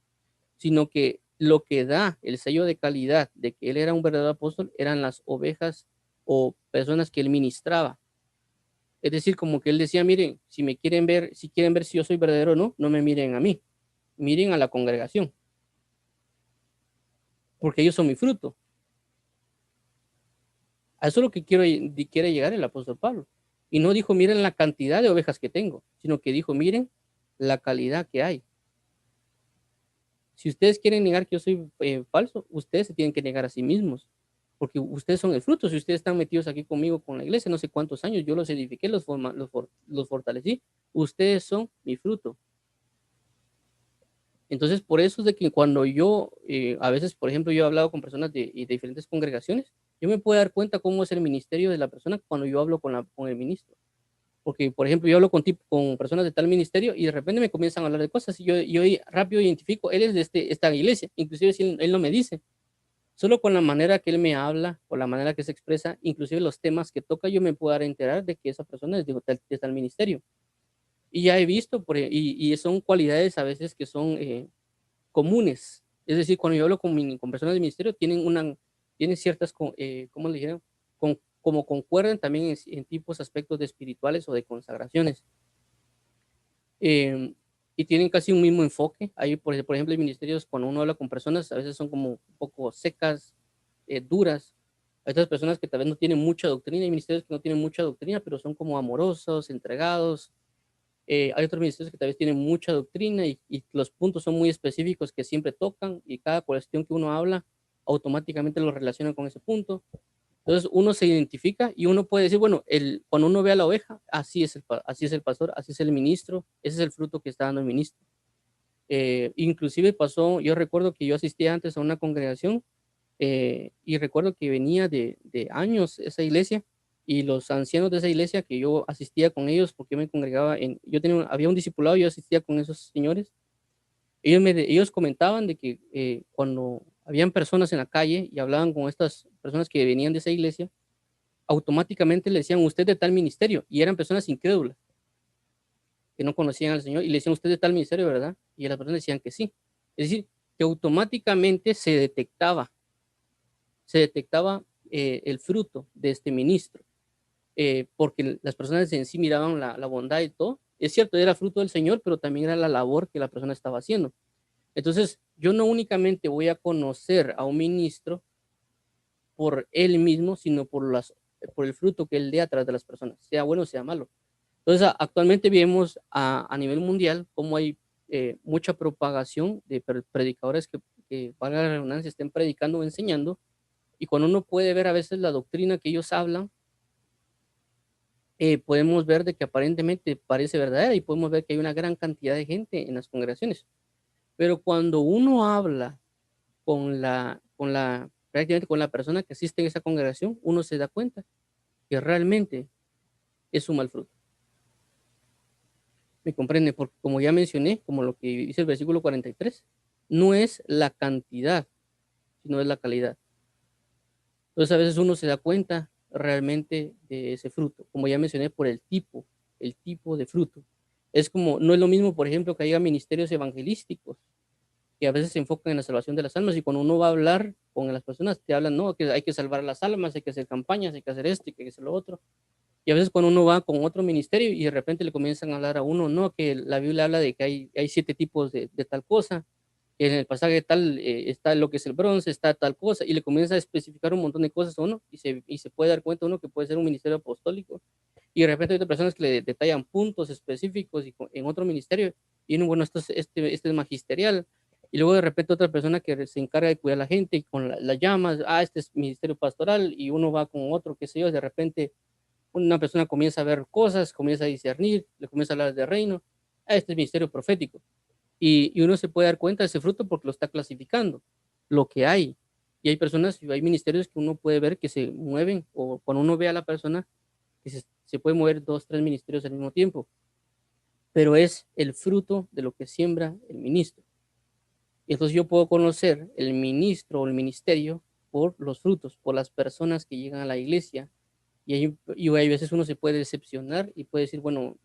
sino que lo que da el sello de calidad de que él era un verdadero apóstol eran las ovejas o personas que él ministraba. Es decir, como que él decía, miren, si me quieren ver, si quieren ver si yo soy verdadero o no, no me miren a mí, miren a la congregación. porque ellos son mi fruto. A eso es lo que quiere llegar el apóstol Pablo. Y no dijo, miren la cantidad de ovejas que tengo, sino que dijo, miren la calidad que hay. Si ustedes quieren negar que yo soy falso, ustedes se tienen que negar a sí mismos, porque ustedes son el fruto. Si ustedes están metidos aquí conmigo con la iglesia, no sé cuántos años, yo los edifiqué, los fortalecí, ustedes son mi fruto. Entonces, por eso es de que cuando yo, a veces, por ejemplo, yo he hablado con personas de diferentes congregaciones, yo me puedo dar cuenta cómo es el ministerio de la persona cuando yo hablo con el ministro. Porque, por ejemplo, yo hablo con personas de tal ministerio y de repente me comienzan a hablar de cosas y yo rápido identifico, él es de esta iglesia, inclusive si él no me dice, solo con la manera que él me habla, con la manera que se expresa, inclusive los temas que toca, yo me puedo dar a enterar de que esa persona es de tal ministerio. Y ya he visto, y son cualidades a veces que son comunes. Es decir, cuando yo hablo con personas del ministerio, tienen ciertas, ¿cómo le dijeron? Como concuerdan también en tipos, aspectos de espirituales o de consagraciones. Y tienen casi un mismo enfoque. Hay, por ejemplo, hay ministerios, cuando uno habla con personas, a veces son como un poco secas, duras. Hay otras personas que tal vez no tienen mucha doctrina, hay ministerios que no tienen mucha doctrina, pero son como amorosos, entregados. Hay otros ministerios que tal vez tienen mucha doctrina y los puntos son muy específicos que siempre tocan y cada cuestión que uno habla automáticamente lo relaciona con ese punto. Entonces uno se identifica y uno puede decir, bueno, cuando uno ve a la oveja, así es el pastor, así es el ministro, ese es el fruto que está dando el ministro. Inclusive pasó, yo recuerdo que yo asistía antes a una congregación y recuerdo que venía de años esa iglesia y los ancianos de esa iglesia que yo asistía con ellos porque yo me congregaba había un discipulado y yo asistía con esos señores. Ellos comentaban de que cuando habían personas en la calle y hablaban con estas personas que venían de esa iglesia, automáticamente le decían usted de tal ministerio y eran personas incrédulas que no conocían al Señor y le decían usted de tal ministerio, ¿verdad? Y las personas decían que sí. Es decir, que automáticamente se detectaba el fruto de este ministro, porque las personas en sí miraban la bondad y todo. Es cierto, era fruto del Señor, pero también era la labor que la persona estaba haciendo. Entonces, yo no únicamente voy a conocer a un ministro por él mismo, sino por el fruto que él dé atrás de las personas, sea bueno o sea malo. Entonces, actualmente vemos a nivel mundial cómo hay mucha propagación de predicadores que, para la redundancia, estén predicando o enseñando, y cuando uno puede ver a veces la doctrina que ellos hablan, podemos ver de que aparentemente parece verdadera y podemos ver que hay una gran cantidad de gente en las congregaciones. Pero cuando uno habla prácticamente con la persona que asiste en esa congregación, uno se da cuenta que realmente es un mal fruto. ¿Me comprende? Porque como ya mencioné, como lo que dice el versículo 43, no es la cantidad, sino es la calidad. Entonces a veces uno se da cuenta realmente de ese fruto, como ya mencioné, por el tipo de fruto. Es como, no es lo mismo, por ejemplo, que haya ministerios evangelísticos que a veces se enfocan en la salvación de las almas y cuando uno va a hablar con las personas te hablan, no, que hay que salvar las almas, hay que hacer campañas, hay que hacer esto, hay que hacer lo otro. Y a veces cuando uno va con otro ministerio y de repente le comienzan a hablar a uno, no, que la Biblia habla de que hay 7 tipos de tal cosa, que en el pasaje tal está lo que es el bronce, está tal cosa, y le comienza a especificar un montón de cosas a uno y se puede dar cuenta uno que puede ser un ministerio apostólico. Y de repente hay otras personas que le detallan puntos específicos en otro ministerio, y uno, bueno, este es magisterial. Y luego de repente otra persona que se encarga de cuidar a la gente y con las llamas, este es ministerio pastoral, y uno va con otro, qué sé yo, de repente una persona comienza a ver cosas, comienza a discernir, le comienza a hablar de reino. Este es ministerio profético. Y uno se puede dar cuenta de ese fruto porque lo está clasificando, lo que hay. Y hay personas, y hay ministerios que uno puede ver que se mueven, o cuando uno ve a la persona, que se puede mover 2, 3 ministerios al mismo tiempo. Pero es el fruto de lo que siembra el ministro. Y entonces yo puedo conocer el ministro o el ministerio por los frutos, por las personas que llegan a la iglesia. Y hay veces uno se puede decepcionar y puede decir, bueno,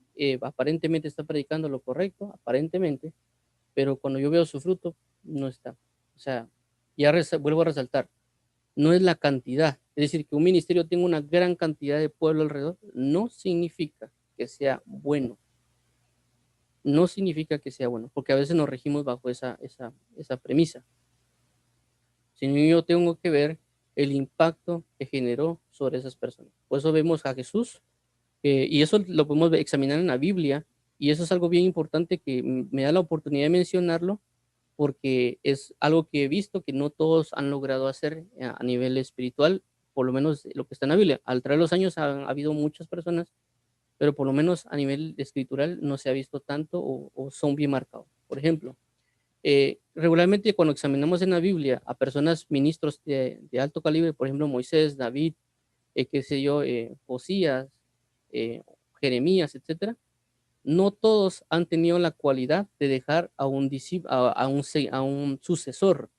aparentemente está predicando lo correcto, aparentemente, pero cuando yo veo su fruto, no está. O sea, vuelvo a resaltar, no es la cantidad. Es decir, que un ministerio tenga una gran cantidad de pueblo alrededor, no significa que sea bueno. No significa que sea bueno, porque a veces nos regimos bajo esa premisa. sino yo tengo que ver el impacto que generó sobre esas personas. Por eso vemos a Jesús, y eso lo podemos examinar en la Biblia, y eso es algo bien importante que me da la oportunidad de mencionarlo, porque es algo que he visto que no todos han logrado hacer a nivel espiritual, por lo menos lo que está en la Biblia. Al través de los años ha habido muchas personas, pero por lo menos a nivel escritural no se ha visto tanto o son bien marcados. Por ejemplo, regularmente cuando examinamos en la Biblia a personas ministros de alto calibre, por ejemplo Moisés, David, qué sé yo, Josías, Jeremías, etcétera, no todos han tenido la cualidad de dejar a un, a un sucesor.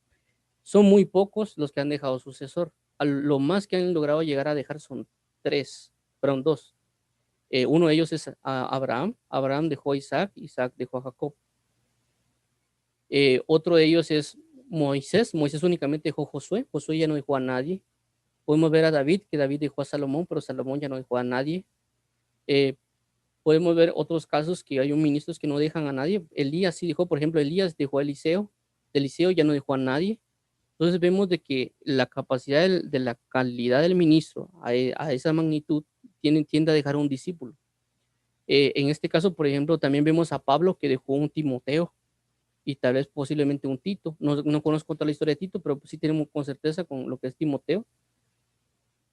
Son muy pocos los que han dejado sucesor. Lo más que han logrado llegar a dejar son tres, perdón, dos. Uno de ellos es Abraham. Abraham dejó a Isaac, Isaac dejó a Jacob. Otro de ellos es Moisés. Moisés únicamente dejó a Josué. Josué ya no dejó a nadie. Podemos ver a David, que David dejó a Salomón, pero Salomón ya no dejó a nadie. Eh, Podemos ver otros casos que hay un ministros que no dejan a nadie. Elías sí dejó, por ejemplo, Elías dejó a Eliseo. Eliseo ya no dejó a nadie. Entonces vemos de que la capacidad de la calidad del ministro a esa magnitud tiende a dejar a un discípulo. En este caso, por ejemplo, también vemos a Pablo que dejó un Timoteo y tal vez posiblemente un Tito. No conozco toda la historia de Tito, pero sí tenemos con certeza con lo que es Timoteo.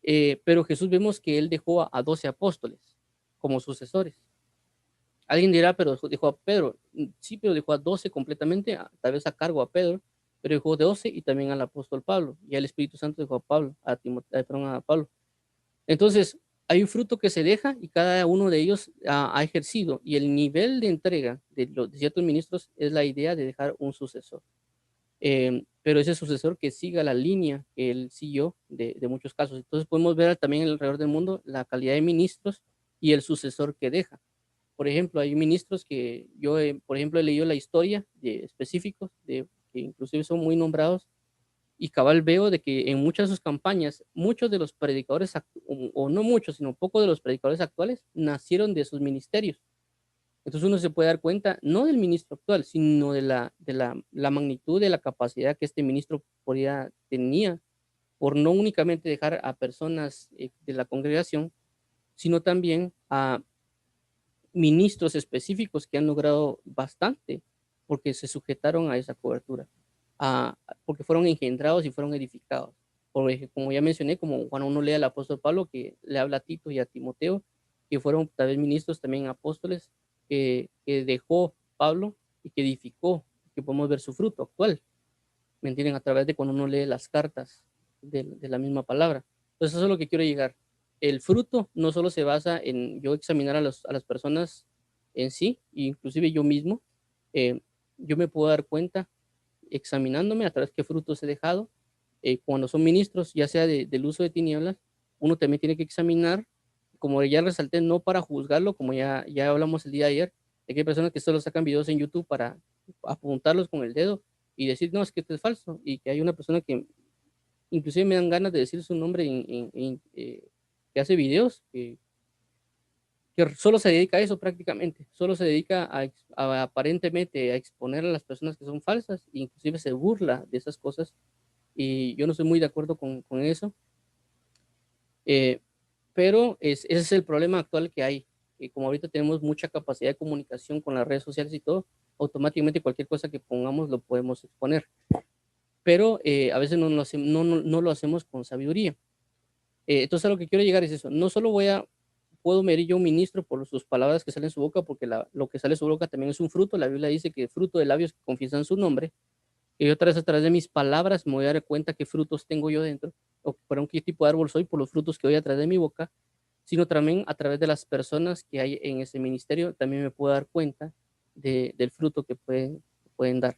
Pero Jesús vemos que él dejó a 12 apóstoles como sucesores. Alguien dirá, pero dejó a Pedro. Sí, pero dejó a 12 completamente, tal vez a cargo a Pedro, pero dejó de 12 y también al apóstol Pablo. Y el Espíritu Santo dejó a Pablo, perdón, a Pablo. Entonces, hay un fruto que se deja y cada uno de ellos ha ejercido. Y el nivel de entrega de ciertos ministros es la idea de dejar un sucesor. Pero ese sucesor que siga la línea que él siguió de muchos casos. Entonces podemos ver también alrededor del mundo la calidad de ministros y el sucesor que deja. Por ejemplo, hay ministros que yo, por ejemplo, he leído la historia de específicos, que inclusive son muy nombrados, y cabal veo de que en muchas de sus campañas, muchos de los predicadores, o no muchos, sino pocos de los predicadores actuales, nacieron de sus ministerios. Entonces uno se puede dar cuenta, no del ministro actual, sino la magnitud de la capacidad que este ministro tenía, por no únicamente dejar a personas de la congregación, sino también a ministros específicos que han logrado bastante porque se sujetaron a esa cobertura, porque fueron engendrados y fueron edificados. Porque, como ya mencioné, como cuando uno lee al apóstol Pablo, que le habla a Tito y a Timoteo, que fueron tal vez ministros, también apóstoles, que dejó Pablo y que edificó, que podemos ver su fruto actual, ¿me entienden? A través de cuando uno lee las cartas de la misma palabra. Entonces eso es lo que quiero llegar. El fruto no solo se basa en yo examinar a las personas en sí, inclusive yo mismo, eh, yo me puedo dar cuenta examinándome a través de qué frutos he dejado. Cuando son ministros, ya sea del uso de tinieblas, uno también tiene que examinar, como ya resalté, no para juzgarlo, como ya hablamos el día de ayer, de que hay personas que solo sacan videos en YouTube para apuntarlos con el dedo y decir, no, es que esto es falso, y que hay una persona que inclusive me dan ganas de decir su nombre que hace videos, que solo se dedica a eso prácticamente, solo se dedica aparentemente a exponer a las personas que son falsas, e inclusive se burla de esas cosas, y yo no estoy muy de acuerdo con eso, eh, pero ese es el problema actual que hay, que como ahorita tenemos mucha capacidad de comunicación con las redes sociales y todo, automáticamente cualquier cosa que pongamos lo podemos exponer, pero a veces no lo hacemos con sabiduría. Entonces a lo que quiero llegar es eso, no solo puedo medir yo un ministro por sus palabras que salen de su boca, porque lo que sale de su boca también es un fruto. La Biblia dice que fruto de labios que confiesan su nombre. Y otra vez a través de mis palabras me voy a dar cuenta qué frutos tengo yo dentro, o perdón, qué tipo de árbol soy por los frutos que doy a través de mi boca, sino también a través de las personas que hay en ese ministerio, también me puedo dar cuenta del fruto que pueden dar,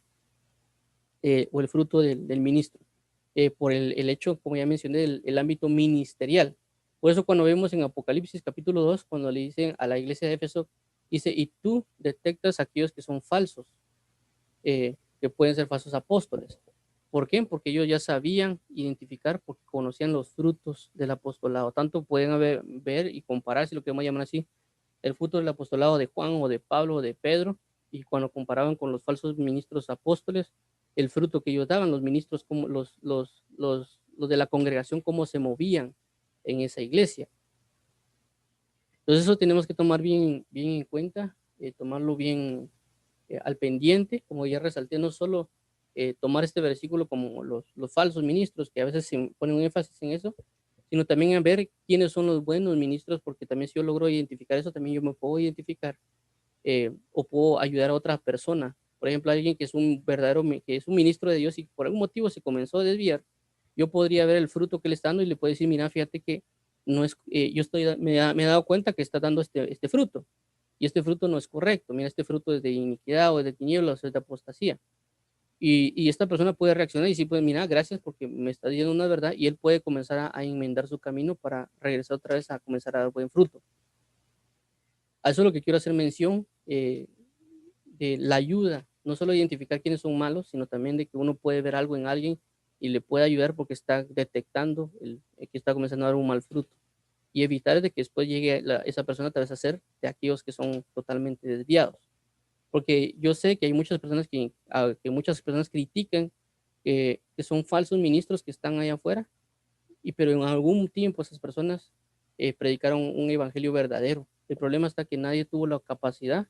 o el fruto del ministro, por el hecho, como ya mencioné, el ámbito ministerial. Por eso cuando vemos en Apocalipsis capítulo 2, cuando le dicen a la iglesia de Éfeso, dice, y tú detectas a aquellos que son falsos, que pueden ser falsos apóstoles. ¿Por qué? Porque ellos ya sabían identificar, porque conocían los frutos del apostolado. Tanto pueden ver y comparar, si lo queremos llamar así, el fruto del apostolado de Juan o de Pablo o de Pedro, y cuando comparaban con los falsos ministros apóstoles, el fruto que ellos daban, los ministros, como los de la congregación, cómo se movían en esa iglesia. Entonces eso tenemos que tomar bien en cuenta, tomarlo bien al pendiente, como ya resalté, no solo tomar este versículo como los falsos ministros, que a veces se ponen un énfasis en eso, sino también en ver quiénes son los buenos ministros, porque también si yo logro identificar eso, también yo me puedo identificar o puedo ayudar a otra persona. Por ejemplo, alguien que es un verdadero, que es un ministro de Dios y por algún motivo se comenzó a desviar, yo podría ver el fruto que le está dando y le puedo decir, mira, fíjate que no es, yo me he dado cuenta que está dando este fruto y este fruto no es correcto. Mira, este fruto es de iniquidad o es de tinieblas o es de apostasía. Y esta persona puede reaccionar y decir, pues mira, gracias porque me está diciendo una verdad y él puede comenzar a enmendar su camino para regresar otra vez a comenzar a dar buen fruto. A eso es lo que quiero hacer mención, de la ayuda, no solo identificar quiénes son malos, sino también de que uno puede ver algo en alguien y le puede ayudar porque está detectando que está comenzando a dar un mal fruto y evitar de que después llegue esa persona tal vez a ser de aquellos que son totalmente desviados. Porque yo sé que hay muchas personas que muchas personas critican que son falsos ministros que están allá afuera, pero en algún tiempo esas personas predicaron un evangelio verdadero. El problema está que nadie tuvo la capacidad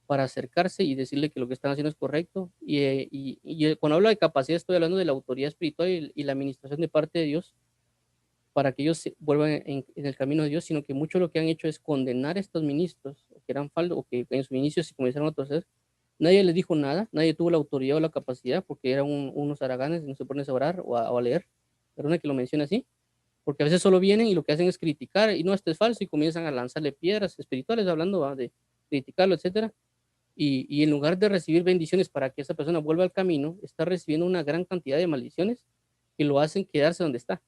para acercarse y decirle que lo que están haciendo es correcto. Y cuando hablo de capacidad, estoy hablando de la autoridad espiritual y la administración de parte de Dios para que ellos vuelvan en el camino de Dios, sino que mucho lo que han hecho es condenar a estos ministros, que eran falsos, o que en su inicio se comenzaron a torcer. Nadie les dijo nada, nadie tuvo la autoridad o la capacidad, porque eran unos haraganes, no se ponen a orar o a leer. Perdona que lo mencione así, porque a veces solo vienen y lo que hacen es criticar, y no, esto es falso, y comienzan a lanzarle piedras espirituales, hablando de criticarlo, etcétera. Y en lugar de recibir bendiciones para que esa persona vuelva al camino, está recibiendo una gran cantidad de maldiciones que lo hacen quedarse donde está,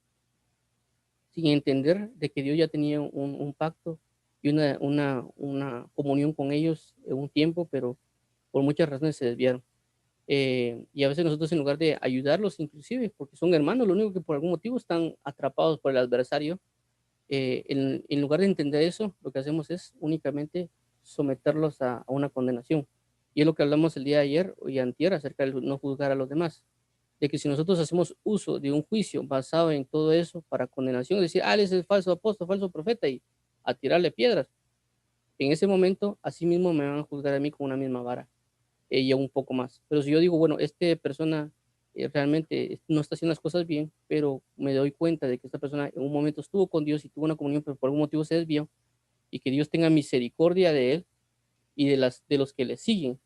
sin entender de que Dios ya tenía un pacto y una comunión con ellos en un tiempo, pero por muchas razones se desviaron. Y a veces nosotros en lugar de ayudarlos inclusive, porque son hermanos, lo único que por algún motivo están atrapados por el adversario, en lugar de entender eso, lo que hacemos es únicamente someterlos a una condenación. Y es lo que hablamos el día de ayer y antier acerca de no juzgar a los demás. De que si nosotros hacemos uso de un juicio basado en todo eso para condenación, decir, él es el falso apóstol, falso profeta y a tirarle piedras, en ese momento, así mismo me van a juzgar a mí con una misma vara y aún un poco más. Pero si yo digo, bueno, esta persona realmente no está haciendo las cosas bien, pero me doy cuenta de que esta persona en un momento estuvo con Dios y tuvo una comunión, pero por algún motivo se desvió, y que Dios tenga misericordia de él y de los que le siguen,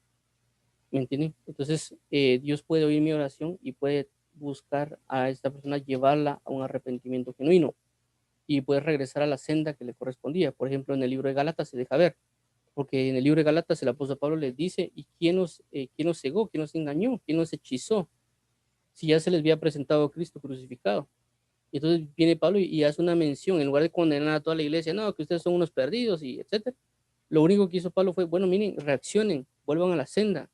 ¿me entienden? Entonces, Dios puede oír mi oración y puede buscar a esta persona, llevarla a un arrepentimiento genuino y puede regresar a la senda que le correspondía. Por ejemplo, en el libro de Gálatas se deja ver, porque en el libro de Gálatas el apóstol Pablo les dice, ¿y quién nos cegó? ¿Quién nos engañó? ¿Quién nos hechizó? Si ya se les había presentado a Cristo crucificado. Y entonces viene Pablo y hace una mención, en lugar de condenar a toda la iglesia, no, que ustedes son unos perdidos y etcétera. Lo único que hizo Pablo fue, bueno, miren, reaccionen, vuelvan a la senda,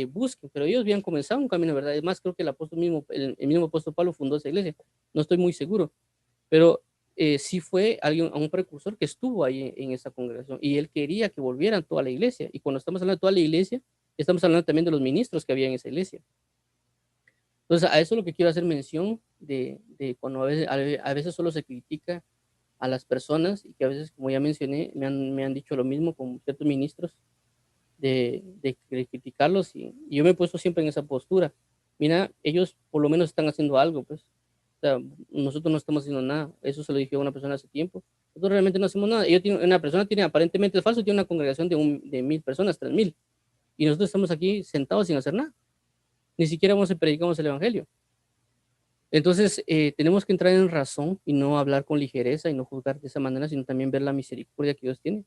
busquen, pero ellos habían comenzado un camino, ¿verdad? Además, creo que el apóstol mismo, el mismo apóstol Pablo fundó esa iglesia, no estoy muy seguro, pero sí fue alguien, un precursor que estuvo ahí en esa congregación y él quería que volvieran toda la iglesia. Y cuando estamos hablando de toda la iglesia, estamos hablando también de los ministros que había en esa iglesia. Entonces, a eso es lo que quiero hacer mención de cuando a veces solo se critica a las personas y que a veces, como ya mencioné, me han dicho lo mismo con ciertos ministros de criticarlos y yo me he puesto siempre en esa postura. Mira, ellos por lo menos están haciendo algo, pues. O sea, nosotros no estamos haciendo nada. Eso se lo dije a una persona hace tiempo. Nosotros realmente no hacemos nada. Una persona tiene aparentemente es falso, tiene una congregación de 1000 personas, 3000. Y nosotros estamos aquí sentados sin hacer nada. Ni siquiera vamos a predicamos el evangelio. Entonces, tenemos que entrar en razón y no hablar con ligereza y no juzgar de esa manera, sino también ver la misericordia que Dios tiene.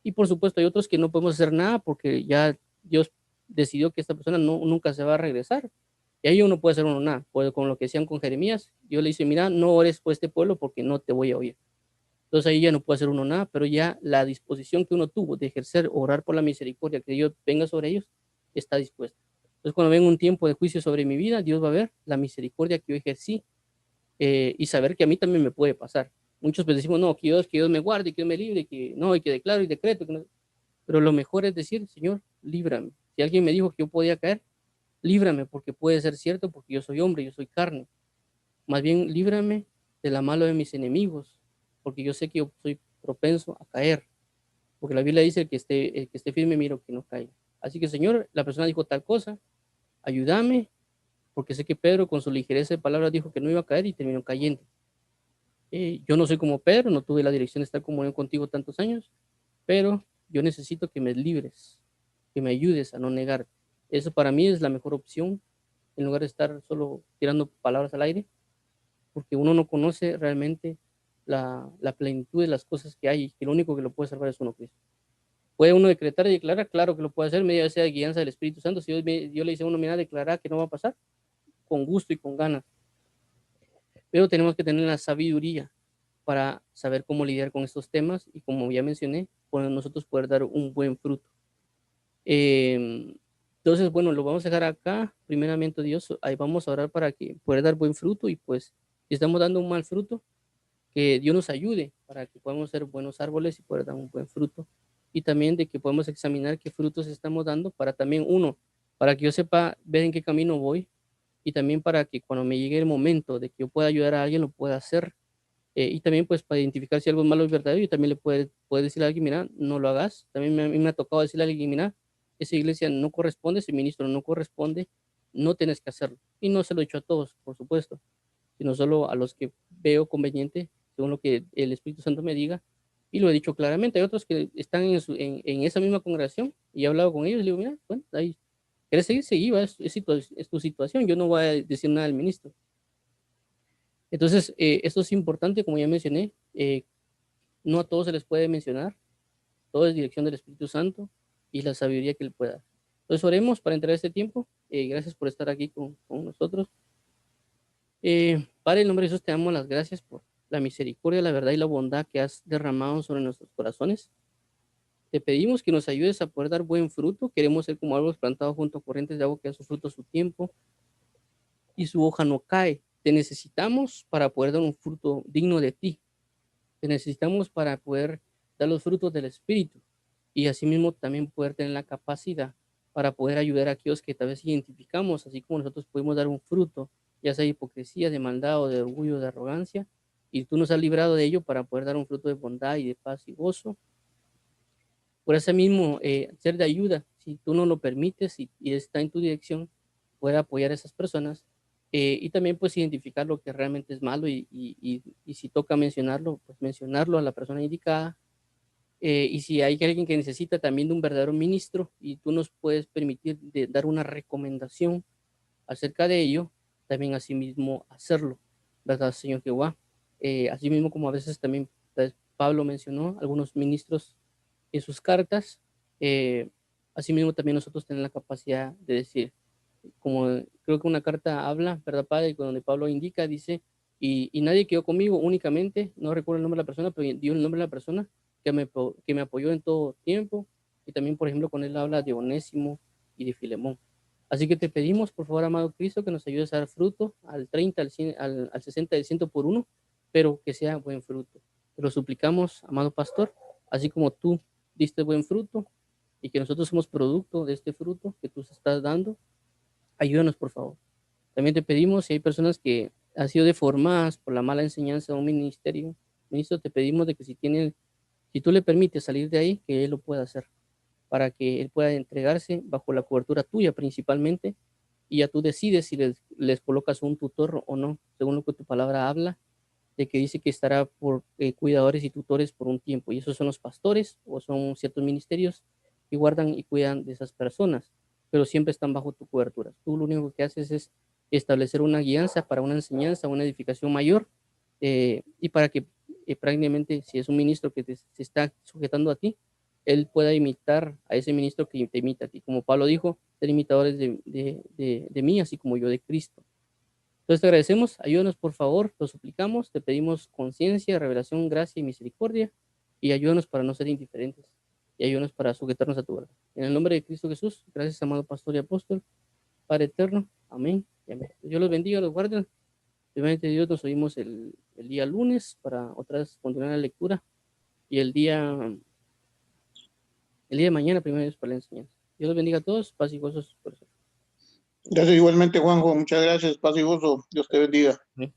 Y por supuesto, hay otros que no podemos hacer nada porque ya Dios decidió que esta persona nunca se va a regresar. Y ahí uno puede hacer uno nada. Pues, con lo que decían con Jeremías, Dios le dice, mira, no ores por este pueblo porque no te voy a oír. Entonces ahí ya no puede hacer uno nada, pero ya la disposición que uno tuvo de ejercer, orar por la misericordia, que Dios venga sobre ellos, está dispuesta. Entonces cuando venga un tiempo de juicio sobre mi vida, Dios va a ver la misericordia que yo ejercí y saber que a mí también me puede pasar. Muchos pues decimos, no, que Dios me guarde, que Dios me libre, que no, y que declaro y decreto. Que no. Pero lo mejor es decir, Señor, líbrame. Si alguien me dijo que yo podía caer, líbrame, porque puede ser cierto, porque yo soy hombre, yo soy carne. Más bien, líbrame de la mano de mis enemigos, porque yo sé que yo soy propenso a caer, porque la Biblia dice el que esté firme, miro que no caiga. Así que, Señor, la persona dijo tal cosa, ayúdame, porque sé que Pedro con su ligereza de palabras dijo que no iba a caer y terminó cayendo. Yo no soy como Pedro, no tuve la dirección de estar comunión contigo tantos años, pero yo necesito que me libres, que me ayudes a no negar. Eso para mí es la mejor opción, en lugar de estar solo tirando palabras al aire, porque uno no conoce realmente la plenitud de las cosas que hay y que lo único que lo puede salvar es uno Cristo. Puede uno decretar y declarar, claro que lo puede hacer, media sea de guianza del Espíritu Santo. Si yo le dice a uno, mira, declarar que no va a pasar, con gusto y con ganas, pero tenemos que tener la sabiduría para saber cómo lidiar con estos temas y como ya mencioné, nosotros poder dar un buen fruto. Entonces, bueno, lo vamos a dejar acá. Primeramente, Dios, ahí vamos a orar para que pueda dar buen fruto y pues si estamos dando un mal fruto, que Dios nos ayude para que podamos ser buenos árboles y poder dar un buen fruto. Y también de que podamos examinar qué frutos estamos dando para también uno, para que yo sepa ver en qué camino voy y también para que cuando me llegue el momento de que yo pueda ayudar a alguien, lo pueda hacer. Y también pues para identificar si algo es malo o es verdadero, y también le puede decir a alguien, mira, no lo hagas. También a mí me ha tocado decirle a alguien, mira, esa iglesia no corresponde, ese ministro no corresponde, no tienes que hacerlo. Y no se lo he dicho a todos, por supuesto, sino solo a los que veo conveniente, según lo que el Espíritu Santo me diga, y lo he dicho claramente. Hay otros que están en esa misma congregación y he hablado con ellos y le digo, mira, bueno, ahí, ¿quieres seguir? Seguí, va, es tu situación, yo no voy a decir nada al ministro. Entonces, esto es importante, como ya mencioné, no a todos se les puede mencionar, todo es dirección del Espíritu Santo y la sabiduría que Él pueda dar. Entonces, oremos para entrar a este tiempo. Gracias por estar aquí con nosotros. Padre, en el nombre de Jesús, te damos las gracias por la misericordia, la verdad y la bondad que has derramado sobre nuestros corazones. Te pedimos que nos ayudes a poder dar buen fruto. Queremos ser como árboles plantados junto a corrientes de agua que dan su fruto a su tiempo y su hoja no cae. Te necesitamos para poder dar un fruto digno de ti. Te necesitamos para poder dar los frutos del Espíritu y asimismo también poder tener la capacidad para poder ayudar a aquellos que tal vez identificamos, así como nosotros podemos dar un fruto, ya sea de hipocresía, de maldad o de orgullo, de arrogancia, y tú nos has librado de ello para poder dar un fruto de bondad y de paz y gozo. Por eso mismo, ser de ayuda, si tú no lo permites y está en tu dirección, poder apoyar a esas personas y también pues identificar lo que realmente es malo y si toca mencionarlo, pues mencionarlo a la persona indicada. Y si hay alguien que necesita también de un verdadero ministro y tú nos puedes permitir dar una recomendación acerca de ello, también asimismo hacerlo, ¿verdad, Señor Jehová? Asimismo como a veces también pues, Pablo mencionó algunos ministros en sus cartas, eh, asimismo también nosotros tenemos la capacidad de decir, como creo que una carta habla, ¿verdad, Padre? Donde Pablo indica, dice, y nadie quedó conmigo, únicamente, no recuerdo el nombre de la persona, pero dio el nombre de la persona que me apoyó en todo tiempo, y también, por ejemplo, con él habla de Onésimo y de Filemón. Así que te pedimos, por favor, amado Cristo, que nos ayudes a dar fruto al 30, al 100, al 60, al 100 por uno, pero que sea buen fruto. Te lo suplicamos, amado pastor, así como tú diste buen fruto y que nosotros somos producto de este fruto que tú estás dando, ayúdanos, por favor. También te pedimos, si hay personas que han sido deformadas por la mala enseñanza de un ministerio, ministro, te pedimos de que si tú le permites salir de ahí, que él lo pueda hacer, para que él pueda entregarse bajo la cobertura tuya principalmente, y ya tú decides si les colocas un tutor o no, según lo que tu palabra habla, de que dice que estará por cuidadores y tutores por un tiempo, y esos son los pastores o son ciertos ministerios que guardan y cuidan de esas personas, pero siempre están bajo tu cobertura. Tú lo único que haces es establecer una guianza para una enseñanza, una edificación mayor, y para que prácticamente si es un ministro que se está sujetando a ti, él pueda imitar a ese ministro que te imita a ti. Como Pablo dijo, ser imitadores de mí, así como yo de Cristo. Entonces te agradecemos, ayúdanos por favor, lo suplicamos, te pedimos conciencia, revelación, gracia y misericordia, y ayúdanos para no ser indiferentes, y ayúdanos para sujetarnos a tu verdad. En el nombre de Cristo Jesús, gracias amado pastor y apóstol, Padre eterno, amén y amén. Dios los bendiga, los guarde. Primeramente Dios, nos oímos el día lunes para otra vez continuar la lectura, y el día de mañana, primero Dios, para la enseñanza. Dios los bendiga a todos, paz y gozos por eso. Gracias igualmente, Juanjo. Muchas gracias. Paz y gozo. Dios te bendiga. ¿Sí?